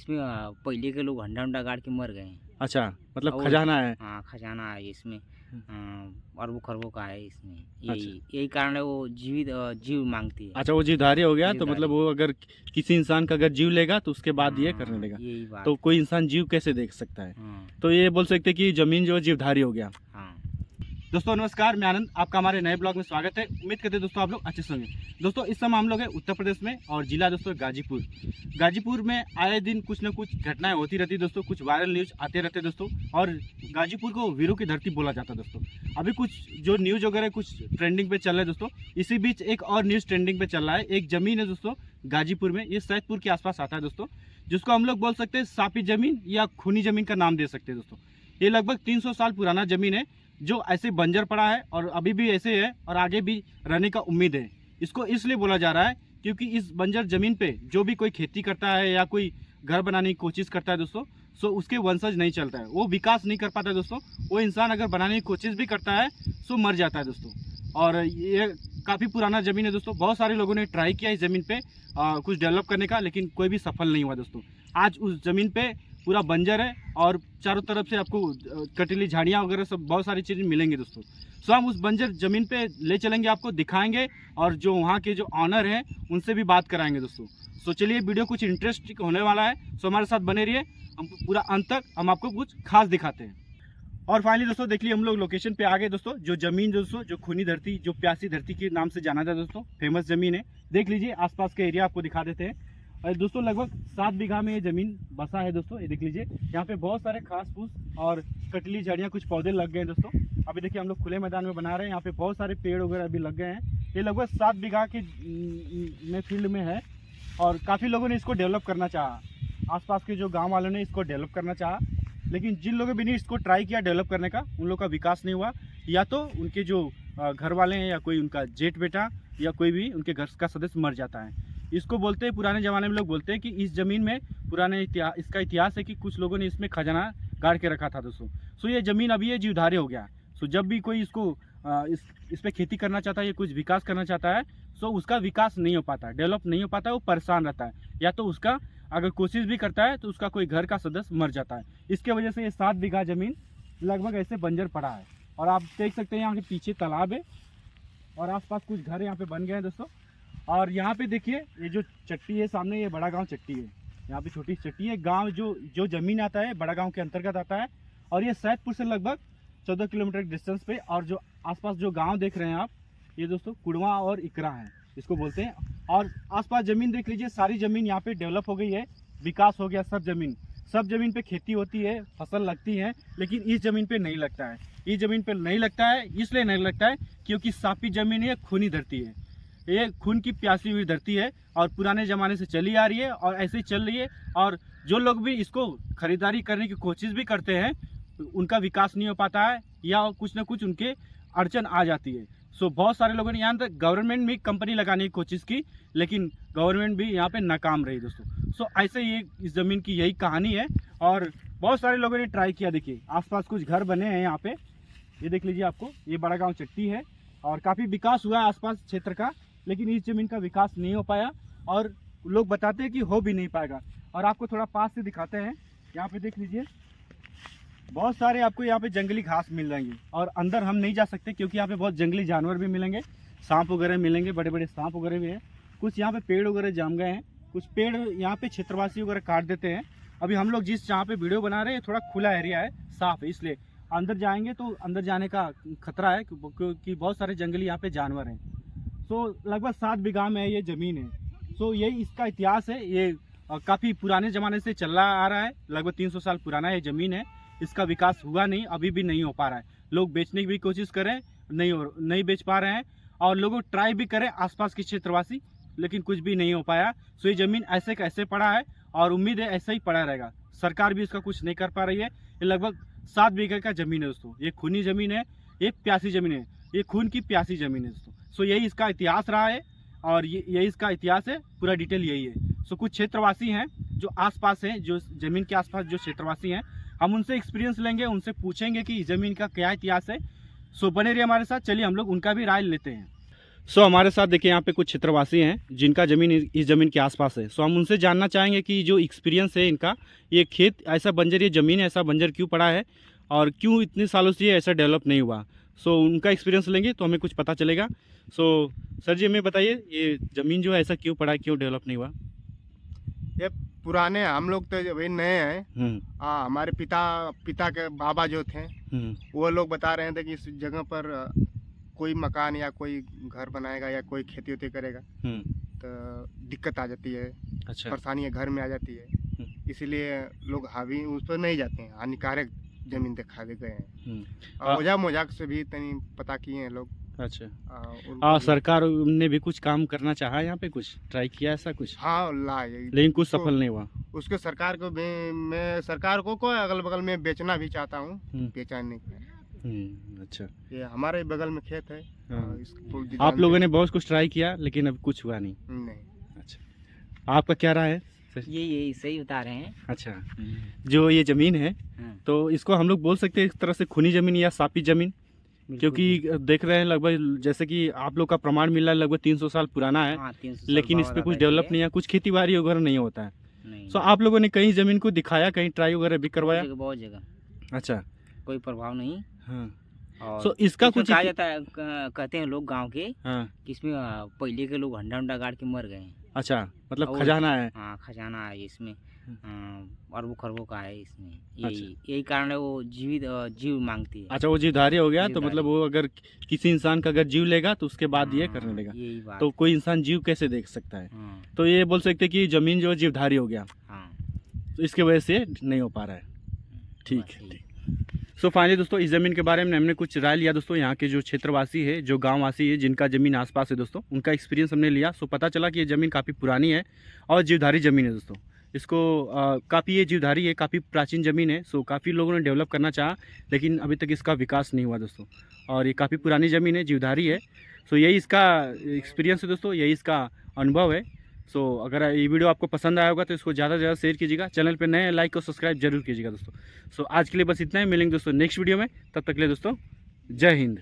इसमें पहले के लोग हंडा उंडा गाड़ के मर गए हैं। अच्छा, मतलब और खजाना है। हाँ, खजाना है इसमें, अरबों खरबों का है इसमें। अच्छा। यही कारण है वो जीवित जीव मांगती है। अच्छा, वो जीवधारी हो गया, तो जीवधारी। मतलब वो अगर किसी इंसान का अगर जीव लेगा तो उसके बाद ये हाँ, करने देगा। यही बात तो है। कोई इंसान जीव कैसे देख सकता है? हाँ, तो ये बोल सकते हैं कि जमीन जो जीवधारी हो गया। हाँ। दोस्तों नमस्कार, मैं आनंद, आपका हमारे नए ब्लॉग में स्वागत है। उम्मीद करते हैं दोस्तों आप लोग अच्छे से होंगे। दोस्तों इस समय हम लोग हैं उत्तर प्रदेश में और जिला दोस्तों गाजीपुर। गाजीपुर में आए दिन कुछ न कुछ घटनाएं होती रहती दोस्तों, कुछ वायरल न्यूज आते रहते दोस्तों। और गाजीपुर को वीरों की धरती बोला जाता है दोस्तों। अभी कुछ जो न्यूज वगैरह कुछ ट्रेंडिंग पे चल रहा है दोस्तों। इसी बीच एक और न्यूज ट्रेंडिंग पे चल रहा है। एक जमीन है दोस्तों गाजीपुर में, ये सैदपुर के आसपास आता है दोस्तों, जिसको हम लोग बोल सकते हैं सापी जमीन या खूनी जमीन का नाम दे सकते हैं दोस्तों। ये लगभग 300 साल पुराना जमीन है जो ऐसे बंजर पड़ा है और अभी भी ऐसे है और आगे भी रहने का उम्मीद है। इसको इसलिए बोला जा रहा है क्योंकि इस बंजर जमीन पे जो भी कोई खेती करता है या कोई घर बनाने की कोशिश करता है दोस्तों, सो उसके वंशज नहीं चलता है, वो विकास नहीं कर पाता है दोस्तों। वो इंसान अगर बनाने की कोशिश भी करता है सो मर जाता है दोस्तों। और ये काफ़ी पुराना ज़मीन है दोस्तों। बहुत सारे लोगों ने ट्राई किया इस ज़मीन पे कुछ डेवलप करने का, लेकिन कोई भी सफल नहीं हुआ दोस्तों। आज उस ज़मीन पे पूरा बंजर है और चारों तरफ से आपको कटीली झाड़ियाँ वगैरह सब बहुत सारी चीज़ें मिलेंगी दोस्तों। सो हम उस बंजर ज़मीन पे ले चलेंगे, आपको दिखाएंगे और जो वहाँ के जो ऑनर हैं उनसे भी बात कराएंगे दोस्तों। सो चलिए, वीडियो कुछ इंटरेस्टिंग होने वाला है, सो हमारे साथ बने रहिए। हम पूरा अंत तक हम आपको कुछ खास दिखाते हैं। और फाइनली दोस्तों देख लिए हम लोग लोकेशन पे आ गए दोस्तों। जो जमीन दोस्तों, जो खूनी धरती, जो प्यासी धरती के नाम से जाना जाता है दोस्तों, फेमस जमीन है। देख लीजिए आसपास का एरिया आपको दिखा देते हैं। और दोस्तों लगभग 7 बीघा में ये जमीन बसा है दोस्तों। ये देख लीजिए, यहाँ पे बहुत सारे घास फूस और कटली झाड़ियाँ, कुछ पौधे लग गए हैं दोस्तों। अभी देखिए हम लोग खुले मैदान में बना रहे हैं, यहाँ पे बहुत सारे पेड़ वगैरह भी लग गए हैं। ये लगभग 7 बीघा के में फील्ड में है और काफ़ी लोगों ने इसको डेवलप करना चाहा। आसपास के जो गाँव वालों ने इसको डेवलप करना चाहा, लेकिन जिन लोगों भी ने इसको ट्राई किया डेवलप करने का, उन लोगों का विकास नहीं हुआ। या तो उनके जो घर वाले हैं या कोई उनका जेठ बेटा या कोई भी उनके घर का सदस्य मर जाता है। इसको बोलते हैं, पुराने ज़माने में लोग बोलते हैं कि इस ज़मीन में पुराने इसका इतिहास है कि कुछ लोगों ने इसमें खजाना गाड़ के रखा था दोस्तों। सो ये ज़मीन अभी ये जीवधारी हो गया। सो जब भी कोई इसको इस पर खेती करना चाहता है या कुछ विकास करना चाहता है, सो उसका विकास नहीं हो पाता, डेवलप नहीं हो पाता, वो परेशान रहता है। या तो उसका अगर कोशिश भी करता है तो उसका कोई घर का सदस्य मर जाता है। इसके वजह से ये 7 बीघा ज़मीन लगभग ऐसे बंजर पड़ा है। और आप देख सकते हैं यहाँ के पीछे तालाब है और आसपास कुछ घर यहाँ पे बन गए हैं दोस्तों। और यहाँ पे देखिए ये जो चट्टी है सामने, ये बड़ा गांव चट्टी है। यहाँ पे छोटी चट्टी है। गांव जो ज़मीन आता है बड़ा गांव के अंतर्गत आता है और ये सैदपुर से लगभग 14 किलोमीटर डिस्टेंस पे। और जो आसपास जो गांव देख रहे हैं आप, ये दोस्तों कुड़वा और इकरा है, इसको बोलते हैं। और आसपास ज़मीन देख लीजिए, सारी ज़मीन यहाँ पे डेवलप हो गई है, विकास हो गया। सब ज़मीन पे खेती होती है, फसल लगती है, लेकिन इस ज़मीन पे नहीं लगता है। इस ज़मीन पे नहीं लगता है, इसलिए नहीं लगता है क्योंकि सापी ज़मीन है, खूनी धरती है। ये खून की प्यासी हुई धरती है और पुराने ज़माने से चली आ रही है और ऐसे ही चल रही है। और जो लोग भी इसको खरीदारी करने की कोशिश भी करते हैं, उनका विकास नहीं हो पाता है या कुछ ना कुछ उनके अड़चन आ जाती है। सो बहुत सारे लोगों ने यहाँ तक गवर्नमेंट भी कंपनी लगाने की कोशिश की, लेकिन गवर्नमेंट भी यहाँ पे नाकाम रही दोस्तों। सो ऐसे ये इस ज़मीन की यही कहानी है और बहुत सारे लोगों ने ट्राई किया। देखिए आसपास कुछ घर बने हैं यहाँ पे, ये देख लीजिए आपको, ये बड़ा गांव चट्टी है और काफ़ी विकास हुआ है आसपास क्षेत्र का, लेकिन इस ज़मीन का विकास नहीं हो पाया और लोग बताते हैं कि हो भी नहीं पाएगा। और आपको थोड़ा पास से दिखाते हैं, यहाँ पे देख लीजिए बहुत सारे आपको यहाँ पे जंगली घास मिल जाएंगे और अंदर हम नहीं जा सकते क्योंकि यहाँ पे बहुत जंगली जानवर भी मिलेंगे, सांप वगैरह मिलेंगे, बड़े बड़े सांप वगैरह भी हैं। कुछ यहाँ पे पेड़ वगैरह जम गए हैं, कुछ पेड़ यहाँ पे क्षेत्रवासी वगैरह काट देते हैं। अभी हम लोग जिस जहाँ पे वीडियो बना रहे हैं थोड़ा खुला एरिया है, साफ है, इसलिए अंदर जाएंगे तो अंदर जाने का खतरा है क्योंकि बहुत सारे जंगली यहाँ पे जानवर हैं। सो लगभग 7 बीघा में ये ज़मीन है। सो यही इसका इतिहास है। ये काफ़ी पुराने ज़माने से चला आ रहा है, लगभग 300 साल पुराना ये ज़मीन है। इसका विकास हुआ नहीं, अभी भी नहीं हो पा रहा है। लोग बेचने की भी कोशिश करें, नहीं बेच पा रहे हैं और लोग ट्राई भी करें आसपास के क्षेत्रवासी, लेकिन कुछ भी नहीं हो पाया। सो ये ज़मीन ऐसे कैसे पड़ा है और उम्मीद है ऐसा ही पड़ा रहेगा। सरकार भी इसका कुछ नहीं कर पा रही है। ये लगभग 7 बीघे का ज़मीन है दोस्तों। ये खूनी ज़मीन है, ये प्यासी ज़मीन है, ये खून की प्यासी ज़मीन है दोस्तों। सो यही इसका इतिहास रहा है और यही इसका इतिहास है, पूरा डिटेल यही है। सो कुछ क्षेत्रवासी हैं जो आसपास हैं, जो ज़मीन के आसपास जो क्षेत्रवासी हैं, हम उनसे एक्सपीरियंस लेंगे, उनसे पूछेंगे कि ज़मीन का क्या इतिहास है। सो बने रहिए हमारे साथ, चलिए हम लोग उनका भी राय लेते हैं। सो हमारे साथ देखिए यहाँ पे कुछ क्षेत्रवासी हैं जिनका ज़मीन इस ज़मीन के आसपास है। सो हम उनसे जानना चाहेंगे कि जो एक्सपीरियंस है इनका, ये खेत ऐसा बंजर, ये ज़मीन ऐसा बंजर क्यों पड़ा है और क्यों इतने सालों से ये ऐसा डेवलप नहीं हुआ। सो उनका एक्सपीरियंस लेंगे तो हमें कुछ पता चलेगा। सो सर जी हमें बताइए, ये ज़मीन जो है ऐसा क्यों पड़ा है, क्यों डेवलप नहीं हुआ। ये पुराने, हम लोग तो अभी नए हैं। हमारे पिता के बाबा जो थे वो लोग बता रहे थे कि इस जगह पर कोई मकान या कोई घर बनाएगा या कोई खेती वेती करेगा तो दिक्कत आ जाती है। अच्छा। परेशानी घर में आ जाती है, इसीलिए लोग हावी उस पर नहीं जाते हैं। हानिकारक जमीन दिखा दे गए हैं और मजाक मजाक से भी तनी पता किए हैं लोग। अच्छा। सरकार ने भी कुछ काम करना चाहा, यहाँ पे कुछ ट्राई किया ऐसा कुछ। हाँ लेकिन कुछ सफल नहीं हुआ। उसके सरकार को मैं सरकार को अगल बगल में बेचना भी चाहता हूँ, बेचा नहीं। अच्छा। ये हमारे बगल में खेत है। आप लोगों ने बहुत कुछ ट्राई किया लेकिन अब कुछ हुआ नहीं। अच्छा, आपका क्या राय है। ये सही बता रहे हैं। अच्छा, जो ये जमीन है तो इसको हम लोग बोल सकते हैं एक तरह से खूनी जमीन या सापी जमीन, क्योंकि देख रहे हैं लगभग जैसे कि आप लोग का प्रमाण मिल रहा है लगभग 300 साल पुराना है। 300 साल लेकिन इस पे कुछ डेवलप नहीं है, कुछ खेती बाड़ी वगैरह नहीं होता है। सो आप लोगों ने कहीं जमीन को दिखाया, कहीं ट्राई वगैरह भी करवाया। बहुत जगह। अच्छा, कोई प्रभाव नहीं। हाँ। सो इसका कुछ कहा जाता है, कहते हैं लोग गांव के कि इसमें पहले के लोग हंडा गाड़ के मर गए हैं। अच्छा, मतलब खजाना है। हाँ, खजाना है इसमें, अरबों खरबों का है इसमें। यही कारण है वो जीव मांगती है। अच्छा, वो जीवधारी हो गया। तो मतलब वो अगर किसी इंसान का अगर जीव लेगा तो उसके बाद ये करने लेगा। यही बात। तो कोई इंसान जीव कैसे देख सकता है। तो ये बोल सकते हैं कि जमीन जो जीवधारी हो गया। तो इसके वजह से नहीं हो पा रहा है। ठीक है। सो फाइनली दोस्तों, इस ज़मीन के बारे में हमने कुछ राय लिया दोस्तों। यहाँ के जो क्षेत्रवासी है, जो गांववासी है, जिनका ज़मीन आसपास है दोस्तों, उनका एक्सपीरियंस हमने लिया। सो पता चला कि ये ज़मीन काफ़ी पुरानी है और जीवधारी ज़मीन है दोस्तों। इसको काफ़ी ये जीवधारी है, काफ़ी प्राचीन ज़मीन है। सो काफ़ी लोगों ने डेवलप करना चाहा लेकिन अभी तक इसका विकास नहीं हुआ दोस्तों। और ये काफ़ी पुरानी ज़मीन है, जीवधारी है। सो यही इसका एक्सपीरियंस है दोस्तों, यही इसका अनुभव है। सो अगर ये वीडियो आपको पसंद आया होगा तो इसको ज़्यादा से ज़्यादा शेयर कीजिएगा। चैनल पे नए लाइक और सब्सक्राइब जरूर कीजिएगा दोस्तों। सो आज के लिए बस इतना ही, मिलेंगे दोस्तों नेक्स्ट वीडियो में। तब तक के लिए दोस्तों जय हिंद।